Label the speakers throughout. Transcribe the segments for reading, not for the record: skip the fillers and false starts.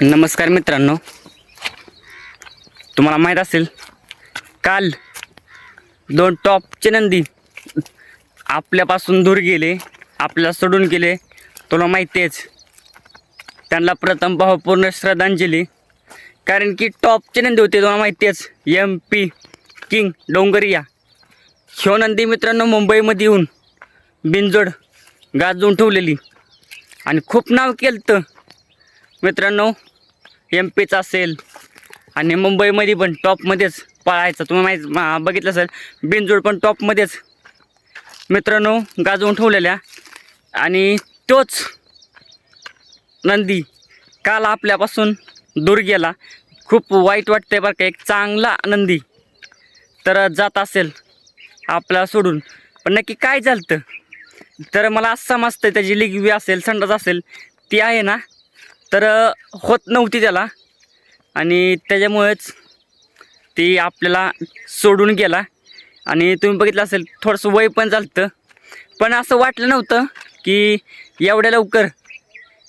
Speaker 1: नमस्कार मित्रांनो, तुम्हाला माहीत असेल काल दोन टॉपचे नंदी आपल्यापासून दूर गेले, आपल्याला सोडून गेले. तुला माहिती आहेच, त्यांना प्रथम भावपूर्ण श्रद्धांजली. कारण की टॉपचे नंदी होते, तुम्हाला माहिती आहेच, MP किंग डोंगरिया. ह्यो नंदी मित्रांनो मुंबईमध्ये येऊन बिनजोड गाजवून ठेवलेली आणि खूप नाव केलं मित्रांनो. MPचा असेल आणि मुंबईमध्ये पण टॉपमध्येच पळायचं. तुम्ही बघितलं असेल, बिनजोड पण टॉपमध्येच मित्रांनो गाजवून ठेवलेल्या. आणि तोच नंदी काल आपल्यापासून दूर गेला. खूप वाईट वाटतंय बरं का. एक चांगला नंदी तर जात असेल आपला सोडून, पण नक्की काय झालं तर मला असं समजतं त्याची लिगवी असेल, संडास असेल, ती आहे ना, तर होत नव्हती त्याला आणि त्याच्यामुळेच ती आपल्याला सोडून गेला. आणि तुम्ही बघितलं असेल थोडंसं वय पण झालं, पण असं वाटलं नव्हतं की एवढ्या लवकर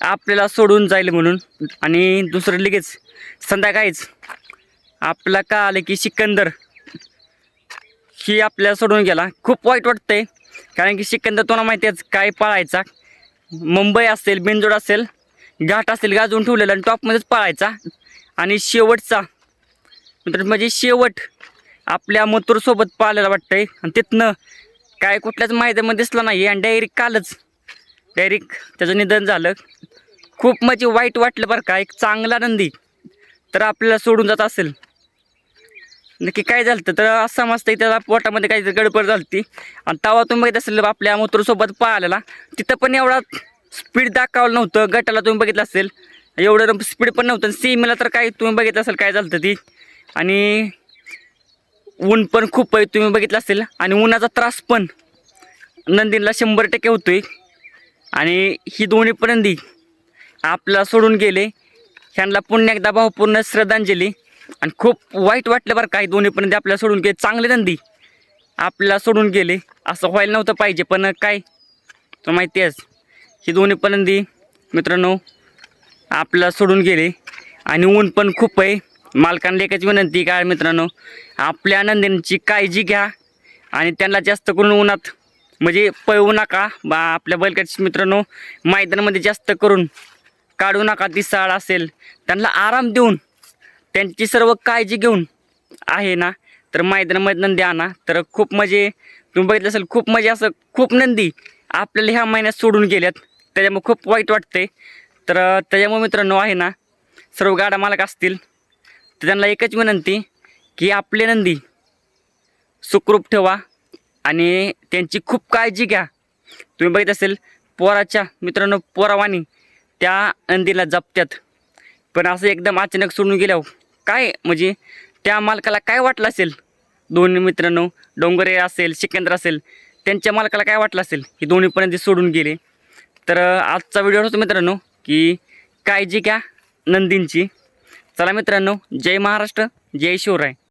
Speaker 1: आपल्याला सोडून जाईल म्हणून. आणि दुसरं लगेच संध्याकाळीच आपल्याला कळालं की सिकंदर ही आपल्याला सोडून गेला. खूप वाईट वाटतंय, कारण की सिकंदर तुम्हाला माहिती आहेच काय पळायचा. मुंबई असेल, बिनजोड असेल, घाट असेल, गाजवून ठेवलेला आणि टॉपमध्येच पळायचा. आणि शेवटचा म्हणजे शेवट आपल्या मथुरसोबत पाहायला वाटतंय. आणि तिथनं काय कुठल्याच मैदानामध्ये दिसला नाही आणि डायरेक्ट त्याचं निधन झालं. खूप म्हणजे वाईट वाटलं बरं का. एक चांगला नंदी तर आपल्याला सोडून जात असेल, नक्की काय झालं तर असं समजतं त्याला पोटामध्ये काहीतरी गडबड झाली. आणि तेव्हा तुम्ही बघित असेल आपल्या मथुरसोबत पाहिलेला, तिथं पण एवढा स्पीड दाखवलं नव्हतं. गटाला तुम्ही बघितलं असेल एवढं स्पीड पण नव्हतं. सीमेला तर काय तुम्ही बघितलं असेल काय झालं ती. आणि ऊन पण खूप आहे तुम्ही बघितलं असेल, आणि उन्हाचा त्रास पण नंदीला 100% होतोय. आणि ही दोन्ही पण नंदी आपल्याला सोडून गेले. ह्यांना पुन्हा एकदा भावपूर्ण श्रद्धांजली. आणि खूप वाईट वाटलं बरं काही दोन्ही पण आपल्याला सोडून गेले. चांगले नंदी आपल्याला सोडून गेले, असं व्हायला नव्हतं पाहिजे. पण काय तर माहिती आहेच, ही दोन्ही पण नंदी मित्रांनो आपल्याला सोडून गेले. आणि ऊन पण खूप आहे. मालकांना एकच विनंती काय मित्रांनो, आपल्या नंदींची काळजी घ्या आणि त्यांना जास्त करून उन्हात म्हणजे पळवू नका. आपल्या बैलगाडी मित्रांनो मैदानामध्ये जास्त करून काढू नका. ती साळ असेल त्यांना आराम देऊन त्यांची सर्व काळजी घेऊन आहे ना, तर मैदानामध्ये नंदी आणा. तर खूप म्हणजे तुम्ही बघितलं असेल, खूप म्हणजे असं खूप नंदी आपल्याला ह्या महिन्यात सोडून गेल्यात. त्याच्यामुळे खूप वाईट वाटते. तर त्याच्यामुळे मित्रांनो आहे ना, सर्व गाडा मालक असतील तर त्यांना एकच विनंती की आपले नंदी सुखरूप ठेवा आणि त्यांची खूप काळजी घ्या. तुम्ही बघितलं असेल पोराच्या मित्रांनो पोरावानी त्या नंदीला जपत्यात, पण असं एकदम अचानक सोडून गेल्यावर काय म्हणजे त्या मालकाला काय वाटलं असेल. दोन्ही मित्रांनो डोंगरे असेल, सिकंदर असेल, त्यांच्या मालकाला काय वाटलं असेल की दोन्हीपर्यंत सोडून गेले. तर आजचा व्हिडिओ होतो मित्रांनो की काळजी घ्या नंदींची. चला मित्रांनो, जय महाराष्ट्र, जय शिवराय.